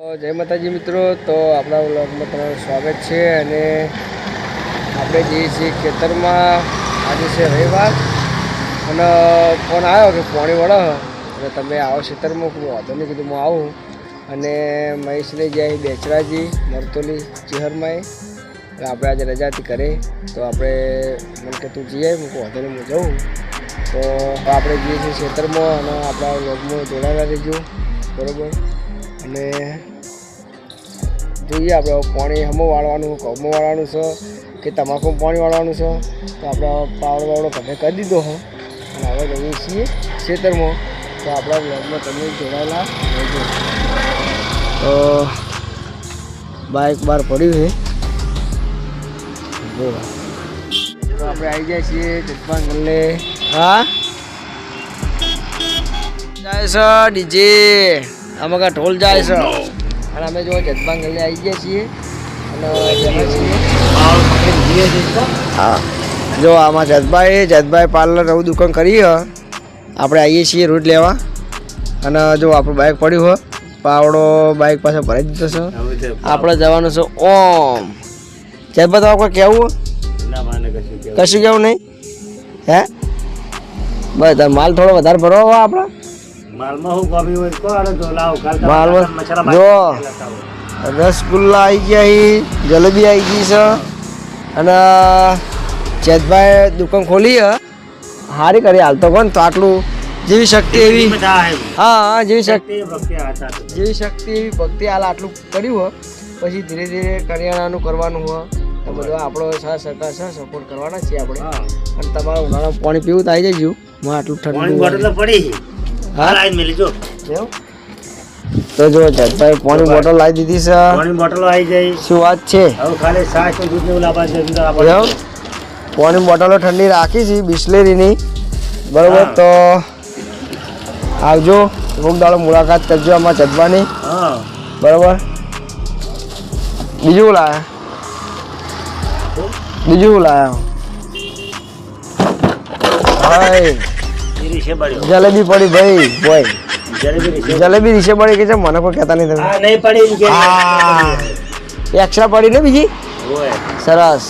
જય માતાજી મિત્રો, તો આપણા વ્લોગમાં તમારું સ્વાગત છે. અને આપણે જઈએ છીએ ખેતરમાં. આજે છે રવિવાર અને ફોન આવ્યો કે પોણી વળો અને તમે આવો ખેતરમાં. કોઈ વાંધો નહીં, કીધું હું આવું. અને મહેશને જાય બેચરાજી મરતોલી ચેહરમાં એટલે આપણે આજે રજાથી કરે, તો આપણે મને કે તું જઈએ, હું વાંધો નહીં હું જાઉં. તો આપણે જઈએ છીએ ખેતરમાં અને આપણા વ્લોગમાં જોડાયેલા રહીજો, બરાબર. અને જોઈએ આપણે પાણી હમો વાળવાનું, ઘઉંમાં વાળવાનું છે કે તમાકુ પાણી વાળવાનું છે. તો આપણે પાવડો વાવડો ઘરે કરી દીધો હો અને હવે જઈએ છીએ ખેતરમાં. તો આપણા બ્લોગમાં તમે જોડાયેલા રહેજો. તો બાઇક બહાર પડ્યું છે, તો આપણે આવી જાય છીએ જગપાન ગલ્લે. હા જાય છે ડીજે, આમાં કા ઢોલ જાય છે. અને અમે જો જગપાન ગલ્લે આવી ગયા છીએ અને હા જો આમાં જતભાઈ પાર્લર નવું દુકાન કરી હ. આપણે આવીએ છીએ રોજ લેવા. અને જો આપણું બાઇક પડ્યું હોય, પાવડો બાઇક પાસે ભરાઈ દીધો છે. આપણે જવાનું છે ઓમ. જતભાઈ તો આપણે કહેવું કશું કેવું નહીં હે? બસ માલ થોડો વધારે ભરવા હોય આપણે માલમાં. જો રસગુલ્લા આવી ગયા, જલેબી આવી ગઈ છે. અને ચેતભાઈ દુકાન ખોલી હ, સારી કરી હાલ તો કોણ. તો આટલું જેવી શક્તિ એવી, હા જેવી શક્તિ એવી ભક્તિ હાલ આટલું કર્યું હોય. પછી ધીરે ધીરે કરિયાણાનું કરવાનું હોય. તો બધું આપણો સરકાર છે, સપોર્ટ કરવાના છીએ આપણે. અને તમારું ઉનાળામાં પાણી પીવું તો આવી જજો. માં આટલું ઠંડુ પડી તો જો જતભાઈ પાણી બોટલ લાવી દીધી છે. પાણી બોટલ આવી જાય, શું વાત છે. હવે ખાલી છાશ ને દૂધ ને પાણી બોટલો ઠંડી રાખી છે બિસ્લેરીની, બરોબર. તો આવજો, રોગ દાડો મુલાકાત કરજો આમાં જતભાઈની, બરોબર. બીજું લાયા ભાઈ જલેબી પડી ભાઈ, બોય જલેબી રીસે પડી કે છે. મને કોઈ કહેતા નહીં તમે. એક્સ્ટ્રા પડી ને બીજી સરસ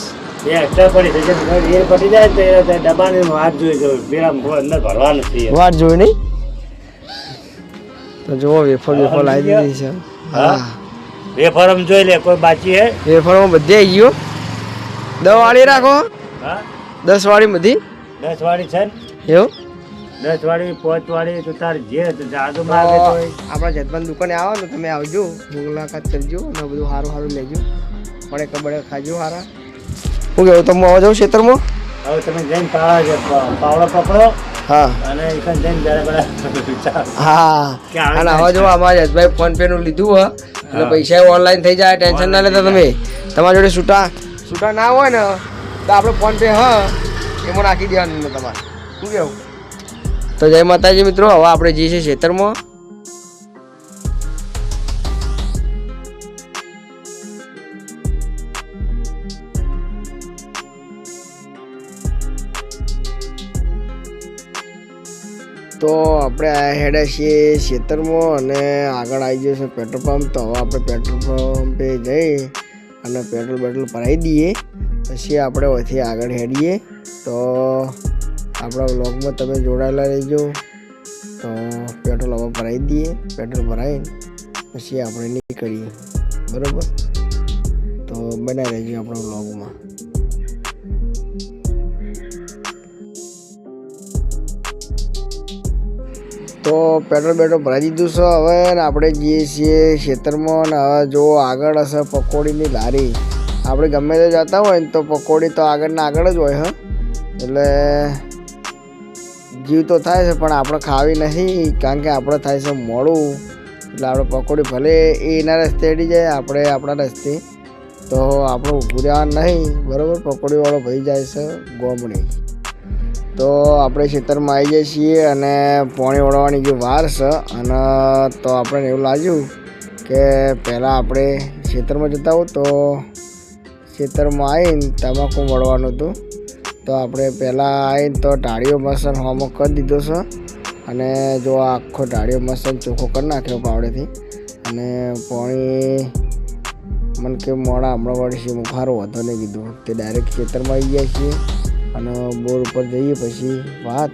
વાત જોઈ નહીં. તો જુઓ વેફર લાવી દીધી છે. હા વેફર જોઈ લે, કોઈ બાકી હે? વેફરમાં બધી આવી ગયો. 10 વાળી રાખો, 10 વાળી બધી 10 વાળી છે એવું. 10 વાળી 5 વાળી તો તાર જે જાદુ માગે તો આપણા જતભાઈ દુકાને આવો ને તમે આવજો, મુલાકાત કરજો અને બધું સારું લેજો. પડે કબડે ખાજો સારા. શું કેવું તમે આવો જાવ ખેતરમાં? હવે તમે જઈને પાવડો પકડો. હા અને જઈને હા. અને હવે જો અમારા જતભાઈ ફોન પે નું લીધું હોય અને પૈસા ઓનલાઈન થઈ જાય, ટેન્શન ના લેતા તમે. તમારી જોડે છૂટા ના હોય ને તો આપણે ફોન પે એમાં નાખી દેવાનું તમારે. શું કેવું? તો જય માતાજી મિત્રો, હવે આપણે જઈએ છીએ ખેતરમાં. તો આપણે હેડ્યા છીએ ખેતરમાં અને આગળ આવી ગયો છે પેટ્રોલ પંપ. તો હવે આપણે પેટ્રોલ પંપે જઈ અને પેટ્રોલ ભરાવી દઈએ, પછી આપણે અહીંથી આગળ હેડીએ. તો આપણા વ્લોગમાં તમે જોડાયેલા રહેજો. તો પેટ્રોલ હવે ભરાવી દઈએ, પેટ્રોલ ભરાવીને પછી આપણે નીકળીએ, બરાબર. તો બનાવી રહેજો આપણા વ્લોગમાં. તો પેટ્રોલ ભરાઈ દીધું છે હવે. ને આપણે જઈએ છીએ ખેતરમાં. ને હવે જો આગળ હશે પકોડીની લારી. આપણે ગમે તે જતા હોય ને તો પકોડી તો આગળના આગળ જ હોય. એટલે જીવ તો થાય છે પણ આપણે ખાવી નથી, કારણ કે આપણે થાય છે મોડું. એટલે આપણે પકોડી ભલે એના રસ્તે અડી જાય, આપણે આપણા રસ્તે. તો આપણે ઊભું રહેવાનું નહીં, બરાબર. પકોડીવાળો ભાઈ જાય છે ગોમડી. તો આપણે ખેતરમાં આવી જઈએ છીએ અને પાણી વળવાની જે વાર છે. અને તો આપણને એવું લાગ્યું કે પહેલાં આપણે ખેતરમાં જતા હોય તો ખેતરમાં આવીને તમાકુ વળવાનું હતું. તો આપણે પહેલાં આવીને તો ટાળીઓ મસન હોમો કરી દીધો છે. અને જો આખો ઢાળિયો મસ્ત ચોખ્ખો કરી નાખ્યો પાવડેથી. અને પાણી મને કે મોડા હમણાં વળી છે મુખારો વધો નહીં કીધું તે ડાયરેક્ટ ખેતરમાં આવી ગયા છીએ અને બોર ઉપર જઈએ પછી વાત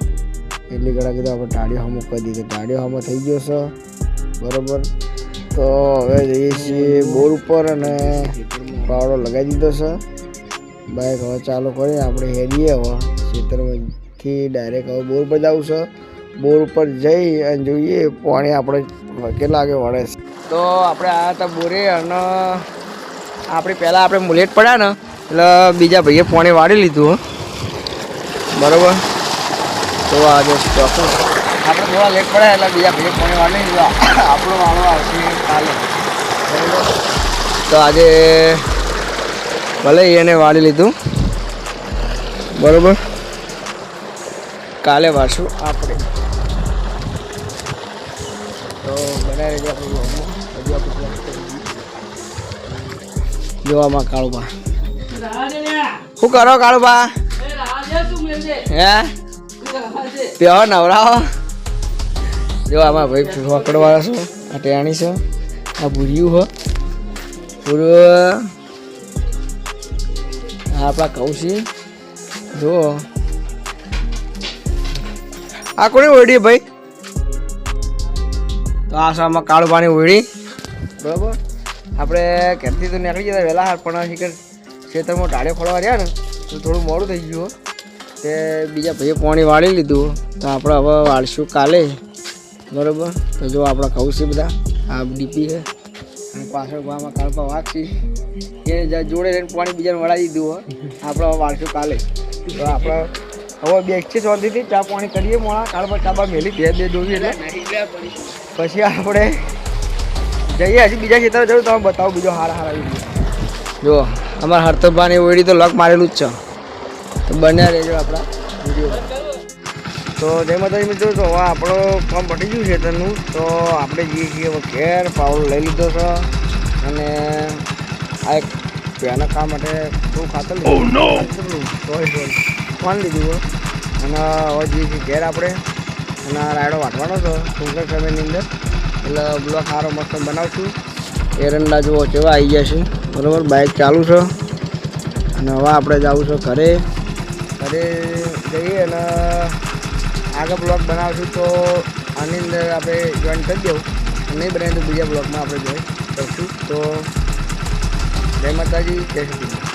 એટલી ઘણા કીધું આપણે ટાળીઓ હમો કરી દીધો ટાળીઓ હમો થઈ ગયો છે બરાબર. તો હવે જઈએ છીએ બોર ઉપર અને પાવડો લગાવી દીધો છે. બાઇક હવે ચાલુ કરીને આપણે હેડીએ હવે ખેતરમાંથી ડાયરેક્ટ હવે બોર પર જવું છે. બોર ઉપર જઈ અને જોઈએ પાણી આપણે કેટલા વાગે વળે છે. તો આપણે આવ્યા હતા બોરે અને આપણે પહેલાં આપણે લેટ પડ્યા ને એટલે બીજા ભાઈએ પાણી વાળી લીધું બરાબર. તો આજે સ્ટોક આપણે થોડા લેટ પડ્યા એટલે બીજા ભાઈએ પાણી વાળી લીધું. આપણો વાળો આવશે કાલે બરાબર. તો આજે ભલે એને વાળી લીધું બરાબર, કાલે વાળશું આપણે. તો બનાવી રહેજો આપણું હજુ આપણે જોવામાં કાળુબા શું કરો કાળુબા હે પ્યો નવરાવો. જો આમાં ભાઈ પકડવાળા છો, આ ટેણી છે, આ ભૂર્યું હો પૂરું આપણા કૌશી જો આ કોની ઓળી ભાઈ. તો આ સામાં કાળુબાની ઓળી બરાબર. આપણે ઘરથી તો નીકળી જતા વહેલા હાર પણ શીખર ખેતરમાં ટાળીઓ ખોલવા રહ્યા ને તો થોડું મોડું થઈ ગયું તે બીજા ભાઈએ પાણી વાળી લીધું. તો આપણે હવે વાળશું કાલે બરાબર. તો જો આપણા કૌશી બધા આ ડીપી છે અને પાછળ ગામમાં કાળપા વાગશી એને જોડે રહીને પાણી બીજાને વળાવી દીધું હોય. આપણે હવે વાળશું કાલે. તો આપણે હવે બેગથી શોધીથી ચા પાણી કરીએ મોડા કાળપા ચાબા મેલી બે જોઈએ એટલે પછી આપણે જઈએ. હજી બીજા ખેતર જવું તમે બતાવો બીજો હારા જો અમારા હરતરબાની ઓળી તો લક મારેલું જ છે. તો બન્યા રહેજો આપણા વિડીયો. તો જય માતાજી મિત્રો. તો હવે આપણો કામ પટી ગયું ખેતરનું. તો આપણે જઈએ છીએ હવે ઘેર. પાવડો લઈ લીધો છે અને આ એક પહેલાં કામ માટે થોડું ખાતર લીધું કોણ લીધું હોય અને હવે જઈએ છીએ ઘેર આપણે. અને આ રાયડો વાટવાનો છે ટૂંકા સમયની અંદર એટલે બ્લોક સારો મસ્ત બનાવશું. એરંડા જુઓ કેવા આવી ગયા છે બરાબર. બાઇક ચાલુ છે અને હવે આપણે જવું છે ઘરે. ઘરે જઈએ અને આગળ બ્લોગ બનાવશું. તો આની અંદર આપણે જોઈન કરી દઉં નહીં બનાવીએ તો બીજા બ્લોગમાં આપણે જોઈન કરીશું. તો જય માતાજી, જય શ્રી કૃષ્ણ.